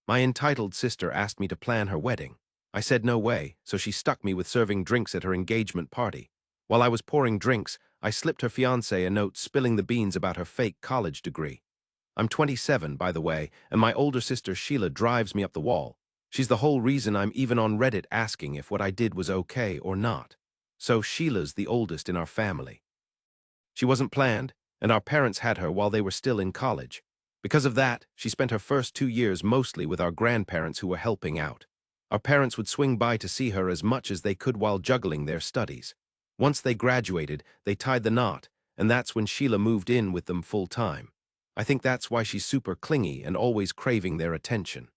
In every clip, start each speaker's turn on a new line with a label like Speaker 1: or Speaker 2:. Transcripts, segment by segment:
Speaker 1: My entitled sister asked me to plan her wedding. I said no way, so she stuck me with serving drinks at her engagement party. While I was pouring drinks, I slipped her fiancé a note spilling the beans about her fake college degree. I'm 27, by the way, and my older sister Sheila drives me up the wall. She's the whole reason I'm even on Reddit asking if what I did was okay or not. So Sheila's the oldest in our family. She wasn't planned, and our parents had her while they were still in college. Because of that, she spent her first 2 years mostly with our grandparents who were helping out. Our parents would swing by to see her as much as they could while juggling their studies. Once they graduated, they tied the knot, and that's when Sheila moved in with them full time. I think that's why she's super clingy and always craving their attention.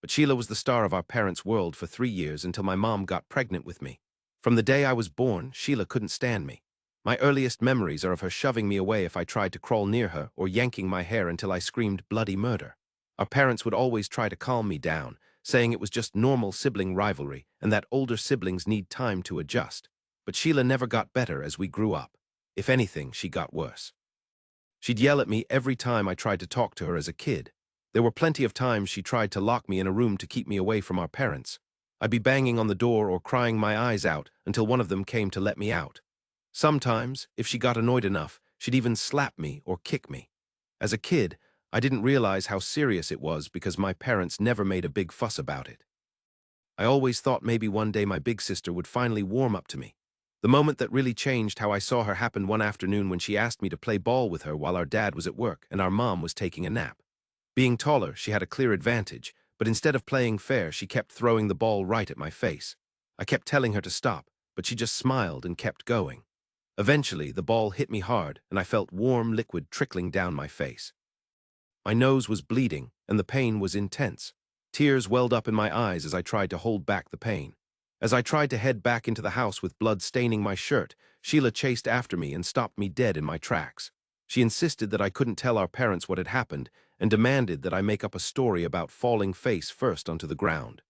Speaker 1: But Sheila was the star of our parents' world for 3 years until my mom got pregnant with me. From the day I was born, Sheila couldn't stand me. My earliest memories are of her shoving me away if I tried to crawl near her or yanking my hair until I screamed bloody murder. Our parents would always try to calm me down, saying it was just normal sibling rivalry and that older siblings need time to adjust. But Sheila never got better as we grew up. If anything, she got worse. She'd yell at me every time I tried to talk to her as a kid. There were plenty of times she tried to lock me in a room to keep me away from our parents. I'd be banging on the door or crying my eyes out until one of them came to let me out. Sometimes, if she got annoyed enough, she'd even slap me or kick me. As a kid, I didn't realize how serious it was because my parents never made a big fuss about it. I always thought maybe one day my big sister would finally warm up to me. The moment that really changed how I saw her happened one afternoon when she asked me to play ball with her while our dad was at work and our mom was taking a nap. Being taller, she had a clear advantage, but instead of playing fair, she kept throwing the ball right at my face. I kept telling her to stop, but she just smiled and kept going. Eventually, the ball hit me hard, and I felt warm liquid trickling down my face. My nose was bleeding, and the pain was intense. Tears welled up in my eyes as I tried to hold back the pain. As I tried to head back into the house with blood staining my shirt, Sheila chased after me and stopped me dead in my tracks. She insisted that I couldn't tell our parents what had happened and demanded that I make up a story about falling face first onto the ground.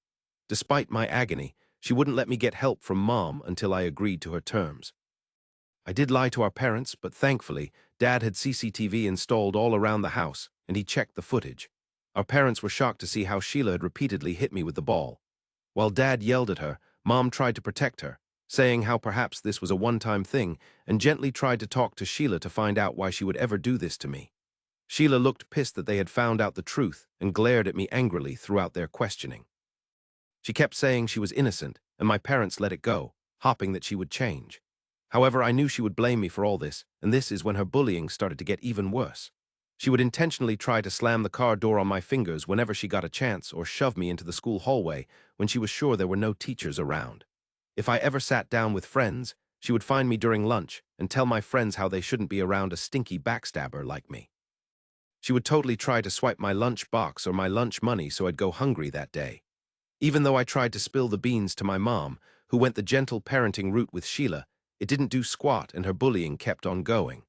Speaker 1: Despite my agony, she wouldn't let me get help from Mom until I agreed to her terms. I did lie to our parents, but thankfully, Dad had CCTV installed all around the house, and he checked the footage. Our parents were shocked to see how Sheila had repeatedly hit me with the ball. While Dad yelled at her, Mom tried to protect her, saying how perhaps this was a one-time thing, and gently tried to talk to Sheila to find out why she would ever do this to me. Sheila looked pissed that they had found out the truth and glared at me angrily throughout their questioning. She kept saying she was innocent, and my parents let it go, hoping that she would change. However, I knew she would blame me for all this, and this is when her bullying started to get even worse. She would intentionally try to slam the car door on my fingers whenever she got a chance or shove me into the school hallway when she was sure there were no teachers around. If I ever sat down with friends, she would find me during lunch and tell my friends how they shouldn't be around a stinky backstabber like me. She would totally try to swipe my lunch box or my lunch money so I'd go hungry that day. Even though I tried to spill the beans to my mom, who went the gentle parenting route with Sheila, it didn't do squat and her bullying kept on going.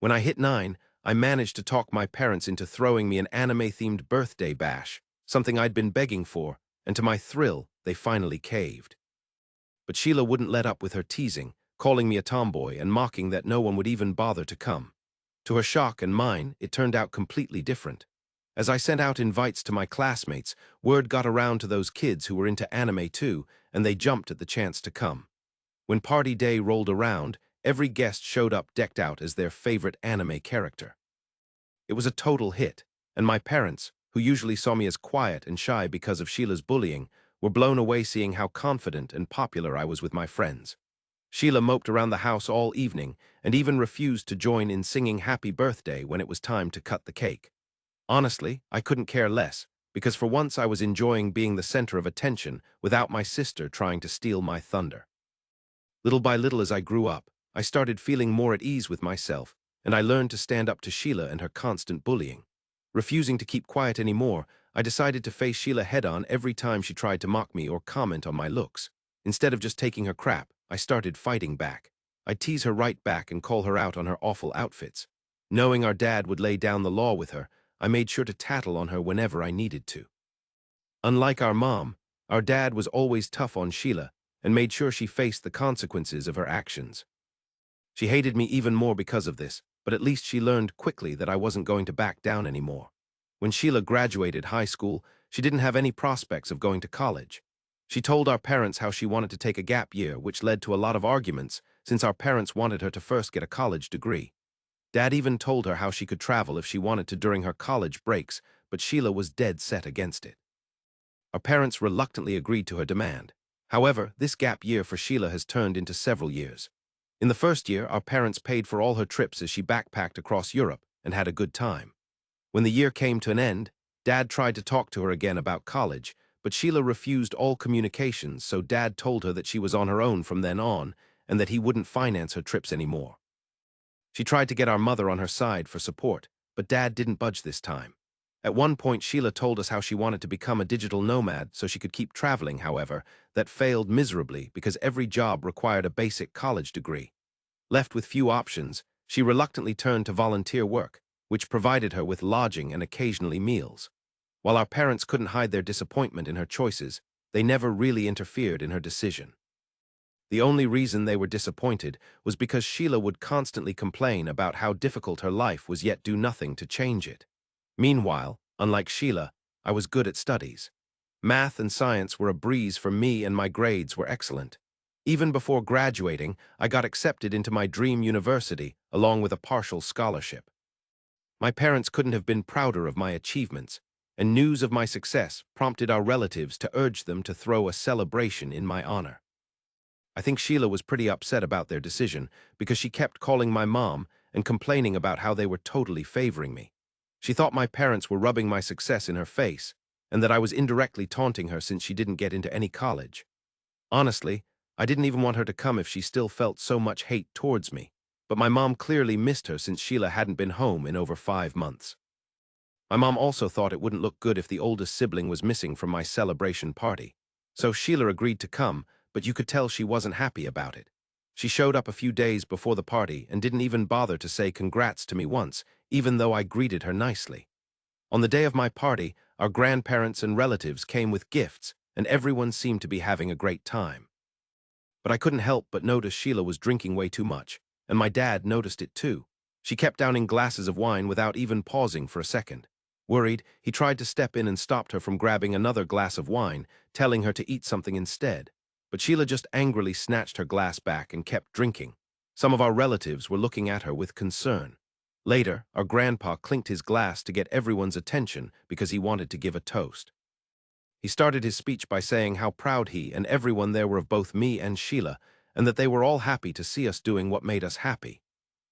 Speaker 1: When I hit 9, I managed to talk my parents into throwing me an anime-themed birthday bash, something I'd been begging for, and to my thrill, they finally caved. But Sheila wouldn't let up with her teasing, calling me a tomboy and mocking that no one would even bother to come. To her shock and mine, it turned out completely different. As I sent out invites to my classmates, word got around to those kids who were into anime too, and they jumped at the chance to come. When party day rolled around, every guest showed up decked out as their favorite anime character. It was a total hit, and my parents, who usually saw me as quiet and shy because of Sheila's bullying, were blown away seeing how confident and popular I was with my friends. Sheila moped around the house all evening and even refused to join in singing Happy Birthday when it was time to cut the cake. Honestly, I couldn't care less, because for once I was enjoying being the center of attention without my sister trying to steal my thunder. Little by little as I grew up, I started feeling more at ease with myself, and I learned to stand up to Sheila and her constant bullying. Refusing to keep quiet anymore, I decided to face Sheila head-on every time she tried to mock me or comment on my looks. Instead of just taking her crap, I started fighting back. I'd tease her right back and call her out on her awful outfits. Knowing our dad would lay down the law with her, I made sure to tattle on her whenever I needed to. Unlike our mom, our dad was always tough on Sheila and made sure she faced the consequences of her actions. She hated me even more because of this, but at least she learned quickly that I wasn't going to back down anymore. When Sheila graduated high school, she didn't have any prospects of going to college. She told our parents how she wanted to take a gap year, which led to a lot of arguments since our parents wanted her to first get a college degree. Dad even told her how she could travel if she wanted to during her college breaks, but Sheila was dead set against it. Our parents reluctantly agreed to her demand. However, this gap year for Sheila has turned into several years. In the first year, our parents paid for all her trips as she backpacked across Europe and had a good time. When the year came to an end, Dad tried to talk to her again about college, but Sheila refused all communications, so Dad told her that she was on her own from then on and that he wouldn't finance her trips anymore. She tried to get our mother on her side for support, but Dad didn't budge this time. At one point, Sheila told us how she wanted to become a digital nomad so she could keep traveling. However, that failed miserably because every job required a basic college degree. Left with few options, she reluctantly turned to volunteer work, which provided her with lodging and occasionally meals. While our parents couldn't hide their disappointment in her choices, they never really interfered in her decision. The only reason they were disappointed was because Sheila would constantly complain about how difficult her life was yet do nothing to change it. Meanwhile, unlike Sheila, I was good at studies. Math and science were a breeze for me and my grades were excellent. Even before graduating, I got accepted into my dream university along with a partial scholarship. My parents couldn't have been prouder of my achievements, and news of my success prompted our relatives to urge them to throw a celebration in my honor. I think Sheila was pretty upset about their decision because she kept calling my mom and complaining about how they were totally favoring me. She thought my parents were rubbing my success in her face and that I was indirectly taunting her since she didn't get into any college. Honestly, I didn't even want her to come if she still felt so much hate towards me, but my mom clearly missed her since Sheila hadn't been home in over 5 months. My mom also thought it wouldn't look good if the oldest sibling was missing from my celebration party. So Sheila agreed to come, but you could tell she wasn't happy about it. She showed up a few days before the party and didn't even bother to say congrats to me once, even though I greeted her nicely. On the day of my party, our grandparents and relatives came with gifts, and everyone seemed to be having a great time. But I couldn't help but notice Sheila was drinking way too much, and my dad noticed it too. She kept downing glasses of wine without even pausing for a second. Worried, he tried to step in and stopped her from grabbing another glass of wine, telling her to eat something instead. But Sheila just angrily snatched her glass back and kept drinking. Some of our relatives were looking at her with concern. Later, our grandpa clinked his glass to get everyone's attention because he wanted to give a toast. He started his speech by saying how proud he and everyone there were of both me and Sheila, and that they were all happy to see us doing what made us happy.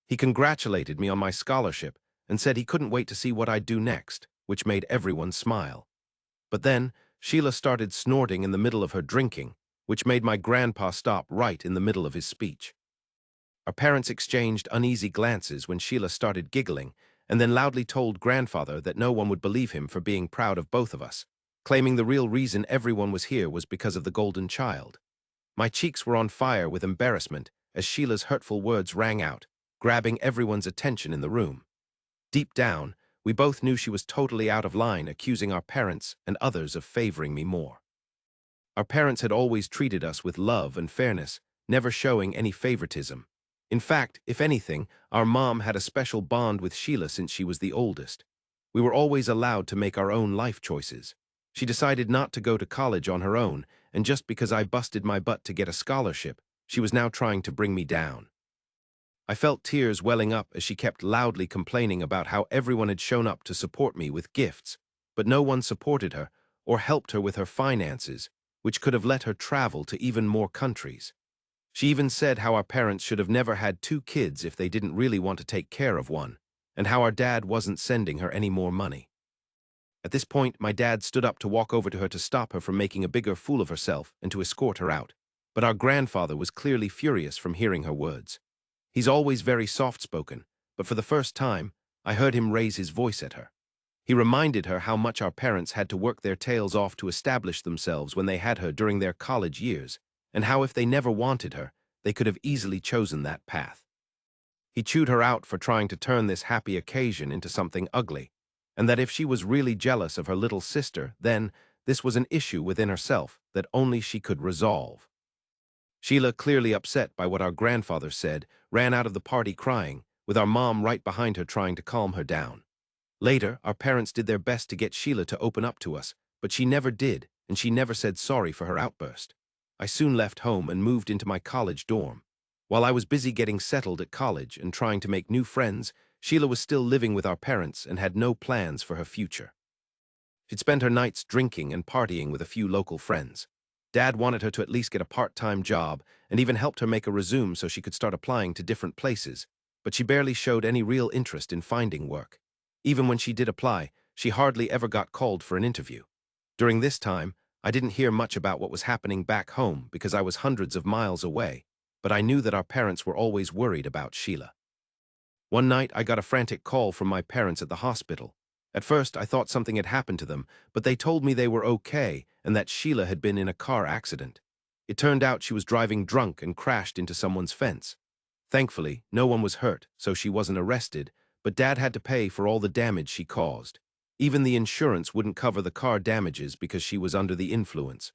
Speaker 1: He congratulated me on my scholarship and said he couldn't wait to see what I'd do next, which made everyone smile. But then, Sheila started snorting in the middle of her drinking, which made my grandpa stop right in the middle of his speech. Our parents exchanged uneasy glances when Sheila started giggling, and then loudly told grandfather that no one would believe him for being proud of both of us, claiming the real reason everyone was here was because of the golden child. My cheeks were on fire with embarrassment as Sheila's hurtful words rang out, grabbing everyone's attention in the room. Deep down, we both knew she was totally out of line, accusing our parents and others of favoring me more. Our parents had always treated us with love and fairness, never showing any favoritism. In fact, if anything, our mom had a special bond with Sheila since she was the oldest. We were always allowed to make our own life choices. She decided not to go to college on her own, and just because I busted my butt to get a scholarship, she was now trying to bring me down. I felt tears welling up as she kept loudly complaining about how everyone had shown up to support me with gifts, but no one supported her or helped her with her finances, which could have let her travel to even more countries. She even said how our parents should have never had 2 kids if they didn't really want to take care of one, and how our dad wasn't sending her any more money. At this point, my dad stood up to walk over to her to stop her from making a bigger fool of herself and to escort her out, but our grandfather was clearly furious from hearing her words. He's always very soft-spoken, but for the first time, I heard him raise his voice at her. He reminded her how much our parents had to work their tails off to establish themselves when they had her during their college years, and how if they never wanted her, they could have easily chosen that path. He chewed her out for trying to turn this happy occasion into something ugly, and that if she was really jealous of her little sister, then this was an issue within herself that only she could resolve. Sheila, clearly upset by what our grandfather said, ran out of the party crying, with our mom right behind her trying to calm her down. Later, our parents did their best to get Sheila to open up to us, but she never did, and she never said sorry for her outburst. I soon left home and moved into my college dorm. While I was busy getting settled at college and trying to make new friends, Sheila was still living with our parents and had no plans for her future. She'd spend her nights drinking and partying with a few local friends. Dad wanted her to at least get a part-time job and even helped her make a resume so she could start applying to different places, but she barely showed any real interest in finding work. Even when she did apply, she hardly ever got called for an interview. During this time, I didn't hear much about what was happening back home because I was hundreds of miles away, but I knew that our parents were always worried about Sheila. One night, I got a frantic call from my parents at the hospital. At first, I thought something had happened to them, but they told me they were okay and that Sheila had been in a car accident. It turned out she was driving drunk and crashed into someone's fence. Thankfully, no one was hurt, so she wasn't arrested, but Dad had to pay for all the damage she caused. Even the insurance wouldn't cover the car damages because she was under the influence.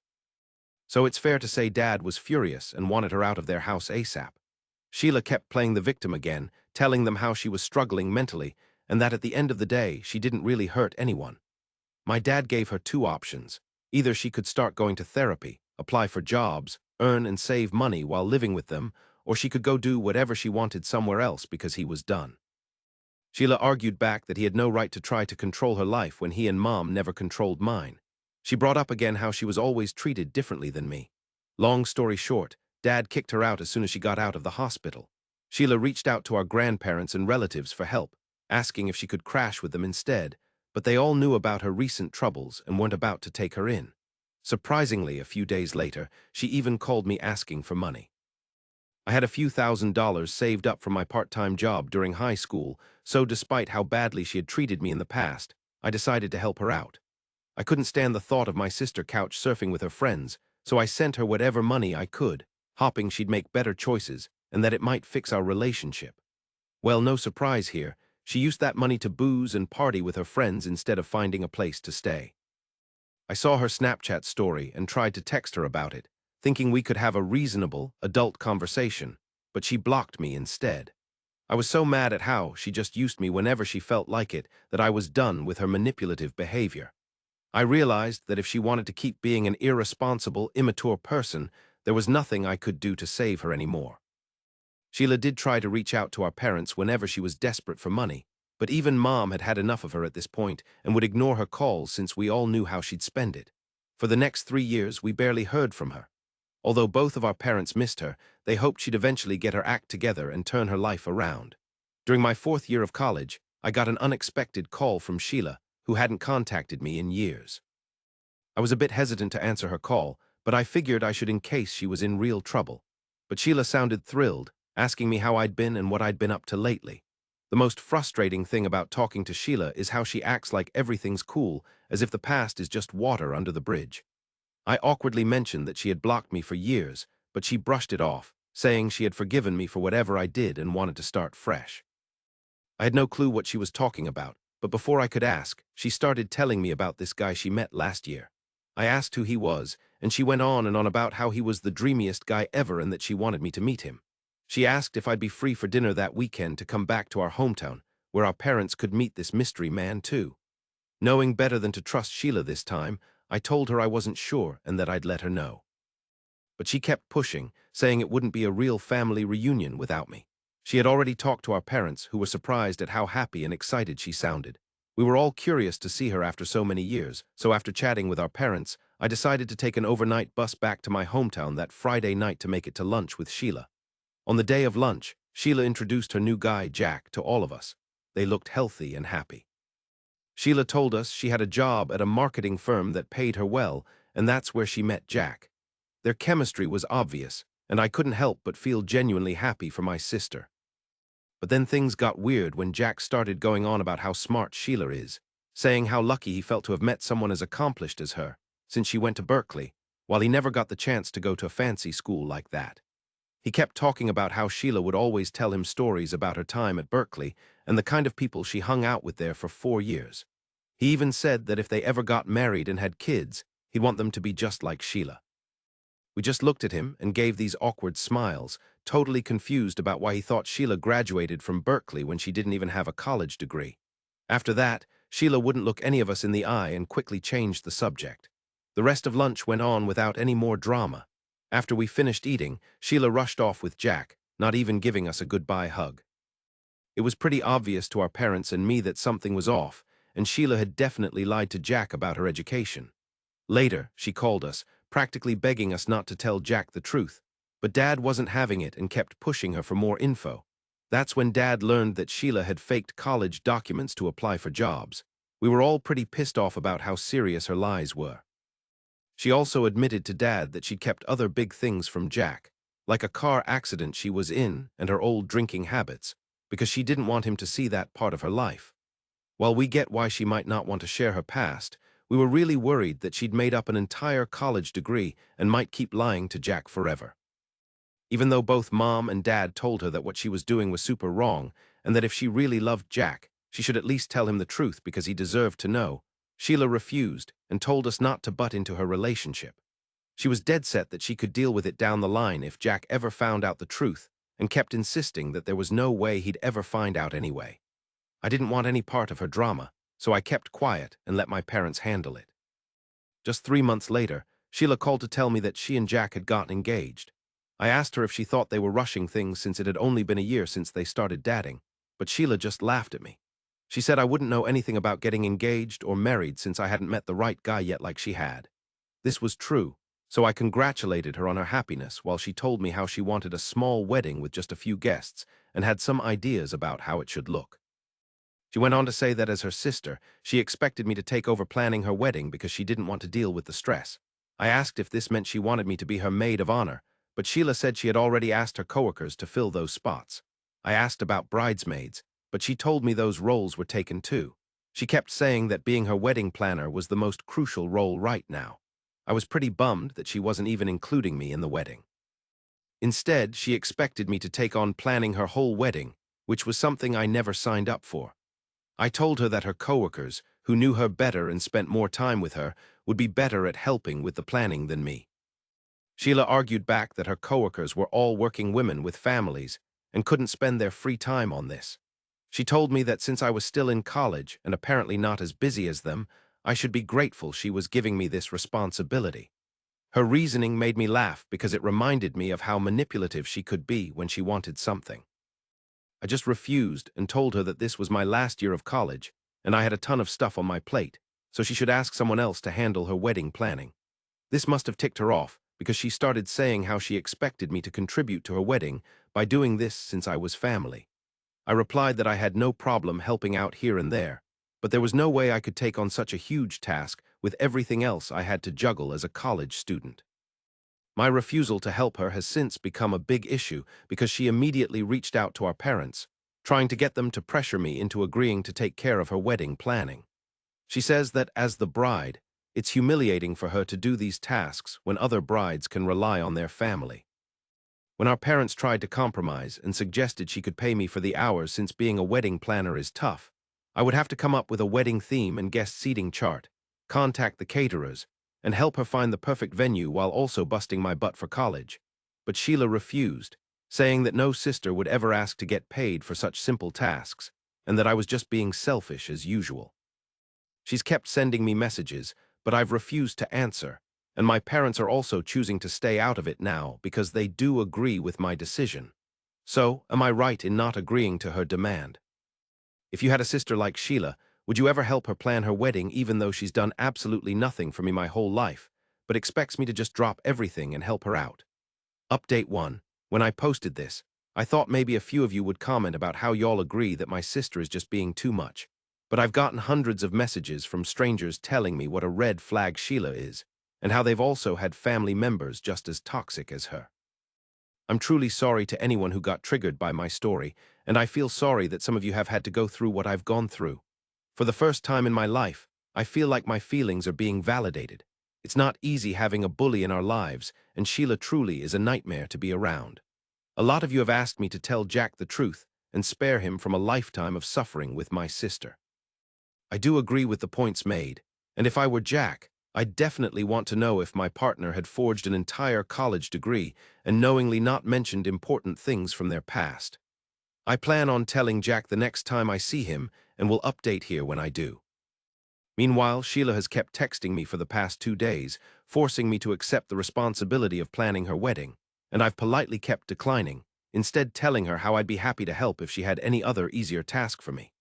Speaker 1: So it's fair to say Dad was furious and wanted her out of their house ASAP. Sheila kept playing the victim again, telling them how she was struggling mentally and that at the end of the day, she didn't really hurt anyone. My dad gave her two options. Either she could start going to therapy, apply for jobs, earn and save money while living with them, or she could go do whatever she wanted somewhere else because he was done. Sheila argued back that he had no right to try to control her life when he and Mom never controlled mine. She brought up again how she was always treated differently than me. Long story short, Dad kicked her out as soon as she got out of the hospital. Sheila reached out to our grandparents and relatives for help, asking if she could crash with them instead, but they all knew about her recent troubles and weren't about to take her in. Surprisingly, a few days later, she even called me asking for money. I had a few $1,000s saved up from my part-time job during high school, so despite how badly she had treated me in the past, I decided to help her out. I couldn't stand the thought of my sister couch surfing with her friends, so I sent her whatever money I could, hoping she'd make better choices and that it might fix our relationship. Well, no surprise here, she used that money to booze and party with her friends instead of finding a place to stay. I saw her Snapchat story and tried to text her about it, thinking we could have a reasonable, adult conversation, but she blocked me instead. I was so mad at how she just used me whenever she felt like it that I was done with her manipulative behavior. I realized that if she wanted to keep being an irresponsible, immature person, there was nothing I could do to save her anymore. Sheila did try to reach out to our parents whenever she was desperate for money, but even Mom had had enough of her at this point and would ignore her calls since we all knew how she'd spend it. For the next 3 years, we barely heard from her. Although both of our parents missed her, they hoped she'd eventually get her act together and turn her life around. During my 4th year of college, I got an unexpected call from Sheila, who hadn't contacted me in years. I was a bit hesitant to answer her call, but I figured I should in case she was in real trouble. But Sheila sounded thrilled, asking me how I'd been and what I'd been up to lately. The most frustrating thing about talking to Sheila is how she acts like everything's cool, as if the past is just water under the bridge. I awkwardly mentioned that she had blocked me for years, but she brushed it off, saying she had forgiven me for whatever I did and wanted to start fresh. I had no clue what she was talking about, but before I could ask, she started telling me about this guy she met last year. I asked who he was, and she went on and on about how he was the dreamiest guy ever and that she wanted me to meet him. She asked if I'd be free for dinner that weekend to come back to our hometown, where our parents could meet this mystery man too. Knowing better than to trust Sheila this time, I told her I wasn't sure and that I'd let her know. But she kept pushing, saying it wouldn't be a real family reunion without me. She had already talked to our parents, who were surprised at how happy and excited she sounded. We were all curious to see her after so many years, so after chatting with our parents, I decided to take an overnight bus back to my hometown that Friday night to make it to lunch with Sheila. On the day of lunch, Sheila introduced her new guy, Jack, to all of us. They looked healthy and happy. Sheila told us she had a job at a marketing firm that paid her well, and that's where she met Jack. Their chemistry was obvious, and I couldn't help but feel genuinely happy for my sister. But then things got weird when Jack started going on about how smart Sheila is, saying how lucky he felt to have met someone as accomplished as her, since she went to Berkeley, while he never got the chance to go to a fancy school like that. He kept talking about how Sheila would always tell him stories about her time at Berkeley and the kind of people she hung out with there for 4 years. He even said that if they ever got married and had kids, he'd want them to be just like Sheila. We just looked at him and gave these awkward smiles, totally confused about why he thought Sheila graduated from Berkeley when she didn't even have a college degree. After that, Sheila wouldn't look any of us in the eye and quickly changed the subject. The rest of lunch went on without any more drama. After we finished eating, Sheila rushed off with Jack, not even giving us a goodbye hug. It was pretty obvious to our parents and me that something was off, and Sheila had definitely lied to Jack about her education. Later, she called us, practically begging us not to tell Jack the truth, but Dad wasn't having it and kept pushing her for more info. That's when Dad learned that Sheila had faked college documents to apply for jobs. We were all pretty pissed off about how serious her lies were. She also admitted to Dad that she'd kept other big things from Jack, like a car accident she was in and her old drinking habits, because she didn't want him to see that part of her life. While we get why she might not want to share her past, we were really worried that she'd made up an entire college degree and might keep lying to Jack forever. Even though both Mom and Dad told her that what she was doing was super wrong and that if she really loved Jack, she should at least tell him the truth because he deserved to know, Sheila refused and told us not to butt into her relationship. She was dead set that she could deal with it down the line if Jack ever found out the truth and kept insisting that there was no way he'd ever find out anyway. I didn't want any part of her drama, so I kept quiet and let my parents handle it. Just 3 months later, Sheila called to tell me that she and Jack had gotten engaged. I asked her if she thought they were rushing things since it had only been a year since they started dating, but Sheila just laughed at me. She said I wouldn't know anything about getting engaged or married since I hadn't met the right guy yet like she had. This was true, so I congratulated her on her happiness while she told me how she wanted a small wedding with just a few guests and had some ideas about how it should look. She went on to say that as her sister, she expected me to take over planning her wedding because she didn't want to deal with the stress. I asked if this meant she wanted me to be her maid of honor, but Sheila said she had already asked her coworkers to fill those spots. I asked about bridesmaids, but she told me those roles were taken too. She kept saying that being her wedding planner was the most crucial role right now. I was pretty bummed that she wasn't even including me in the wedding. Instead, she expected me to take on planning her whole wedding, which was something I never signed up for. I told her that her coworkers, who knew her better and spent more time with her, would be better at helping with the planning than me. Sheila argued back that her coworkers were all working women with families and couldn't spend their free time on this. She told me that since I was still in college and apparently not as busy as them, I should be grateful she was giving me this responsibility. Her reasoning made me laugh because it reminded me of how manipulative she could be when she wanted something. I just refused and told her that this was my last year of college and I had a ton of stuff on my plate, so she should ask someone else to handle her wedding planning. This must have ticked her off because she started saying how she expected me to contribute to her wedding by doing this since I was family. I replied that I had no problem helping out here and there, but there was no way I could take on such a huge task with everything else I had to juggle as a college student. My refusal to help her has since become a big issue because she immediately reached out to our parents, trying to get them to pressure me into agreeing to take care of her wedding planning. She says that as the bride, it's humiliating for her to do these tasks when other brides can rely on their family. When our parents tried to compromise and suggested she could pay me for the hours since being a wedding planner is tough, I would have to come up with a wedding theme and guest seating chart, contact the caterers, and help her find the perfect venue while also busting my butt for college. But Sheila refused, saying that no sister would ever ask to get paid for such simple tasks, and that I was just being selfish as usual. She's kept sending me messages, but I've refused to answer, and my parents are also choosing to stay out of it now because they do agree with my decision. So, am I right in not agreeing to her demand? If you had a sister like Sheila, would you ever help her plan her wedding even though she's done absolutely nothing for me my whole life, but expects me to just drop everything and help her out? Update 1. When I posted this, I thought maybe a few of you would comment about how y'all agree that my sister is just being too much. But I've gotten hundreds of messages from strangers telling me what a red flag Sheila is, and how they've also had family members just as toxic as her. I'm truly sorry to anyone who got triggered by my story, and I feel sorry that some of you have had to go through what I've gone through. For the first time in my life, I feel like my feelings are being validated. It's not easy having a bully in our lives, and Sheila truly is a nightmare to be around. A lot of you have asked me to tell Jack the truth and spare him from a lifetime of suffering with my sister. I do agree with the points made, and if I were Jack, I'd definitely want to know if my partner had forged an entire college degree and knowingly not mentioned important things from their past. I plan on telling Jack the next time I see him and will update here when I do. Meanwhile, Sheila has kept texting me for the past 2 days, forcing me to accept the responsibility of planning her wedding, and I've politely kept declining, instead telling her how I'd be happy to help if she had any other easier task for me.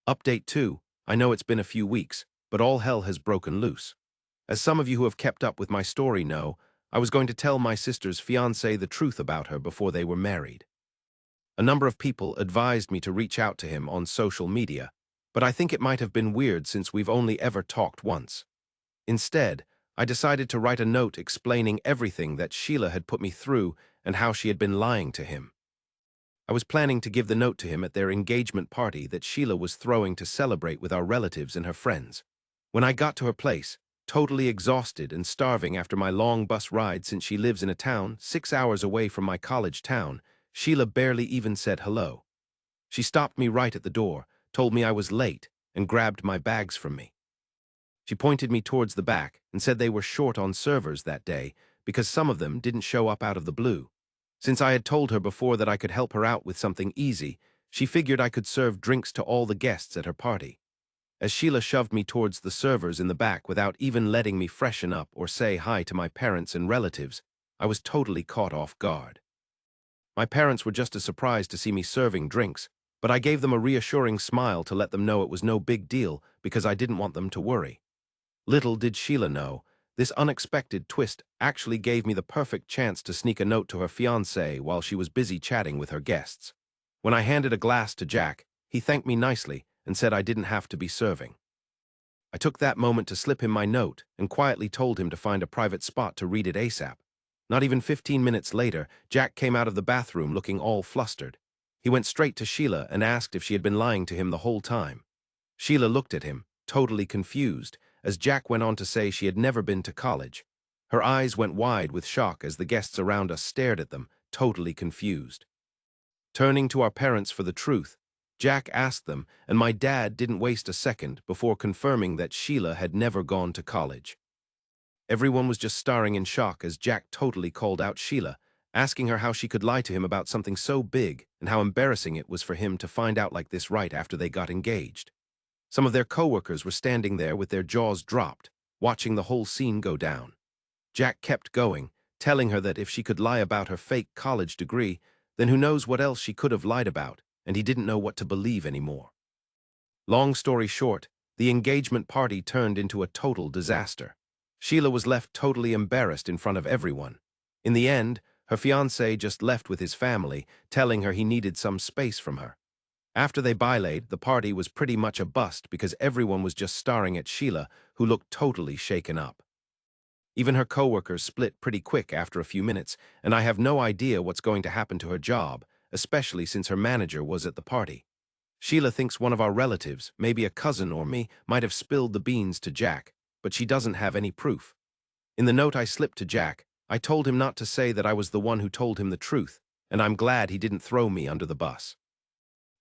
Speaker 1: Update 2. I know it's been a few weeks, but all hell has broken loose. As some of you who have kept up with my story know, I was going to tell my sister's fiancé the truth about her before they were married. A number of people advised me to reach out to him on social media, but I think it might have been weird since we've only ever talked once. Instead, I decided to write a note explaining everything that Sheila had put me through and how she had been lying to him. I was planning to give the note to him at their engagement party that Sheila was throwing to celebrate with our relatives and her friends. When I got to her place, totally exhausted and starving after my long bus ride since she lives in a town 6 hours away from my college town, Sheila barely even said hello. She stopped me right at the door, told me I was late, and grabbed my bags from me. She pointed me towards the back and said they were short on servers that day because some of them didn't show up out of the blue. Since I had told her before that I could help her out with something easy, she figured I could serve drinks to all the guests at her party. As Sheila shoved me towards the servers in the back without even letting me freshen up or say hi to my parents and relatives, I was totally caught off guard. My parents were just as surprised to see me serving drinks, but I gave them a reassuring smile to let them know it was no big deal because I didn't want them to worry. Little did Sheila know, this unexpected twist actually gave me the perfect chance to sneak a note to her fiancé while she was busy chatting with her guests. When I handed a glass to Jack, he thanked me nicely and said I didn't have to be serving. I took that moment to slip him my note and quietly told him to find a private spot to read it ASAP. Not even 15 minutes later, Jack came out of the bathroom looking all flustered. He went straight to Sheila and asked if she had been lying to him the whole time. Sheila looked at him, totally confused, as Jack went on to say she had never been to college. Her eyes went wide with shock as the guests around us stared at them, totally confused. Turning to our parents for the truth, Jack asked them, and my dad didn't waste a second before confirming that Sheila had never gone to college. Everyone was just staring in shock as Jack totally called out Sheila, asking her how she could lie to him about something so big and how embarrassing it was for him to find out like this right after they got engaged. Some of their coworkers were standing there with their jaws dropped, watching the whole scene go down. Jack kept going, telling her that if she could lie about her fake college degree, then who knows what else she could have lied about, and he didn't know what to believe anymore. Long story short, the engagement party turned into a total disaster. Sheila was left totally embarrassed in front of everyone. In the end, her fiancé just left with his family, telling her he needed some space from her. After they bilayed, the party was pretty much a bust because everyone was just staring at Sheila, who looked totally shaken up. Even her coworkers split pretty quick after a few minutes, and I have no idea what's going to happen to her job, especially since her manager was at the party. Sheila thinks one of our relatives, maybe a cousin or me, might have spilled the beans to Jack, but she doesn't have any proof. In the note I slipped to Jack, I told him not to say that I was the one who told him the truth, and I'm glad he didn't throw me under the bus.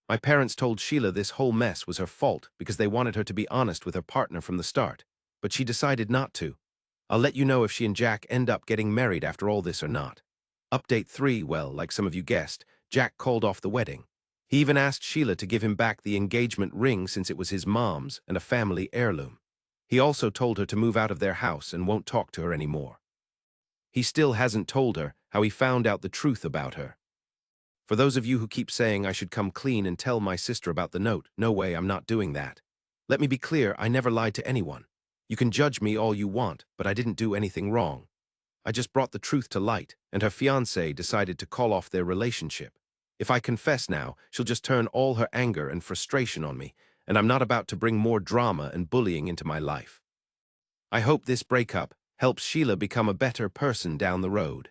Speaker 1: My parents told Sheila this whole mess was her fault because they wanted her to be honest with her partner from the start, but she decided not to. I'll let you know if she and Jack end up getting married after all this or not. Update 3, well, like some of you guessed, Jack called off the wedding. He even asked Sheila to give him back the engagement ring since it was his mom's and a family heirloom. He also told her to move out of their house and won't talk to her anymore. He still hasn't told her how he found out the truth about her. For those of you who keep saying I should come clean and tell my sister about the note, no way, I'm not doing that. Let me be clear, I never lied to anyone. You can judge me all you want, but I didn't do anything wrong. I just brought the truth to light, and her fiancé decided to call off their relationship. If I confess now, she'll just turn all her anger and frustration on me, and I'm not about to bring more drama and bullying into my life. I hope this breakup helps Sheila become a better person down the road.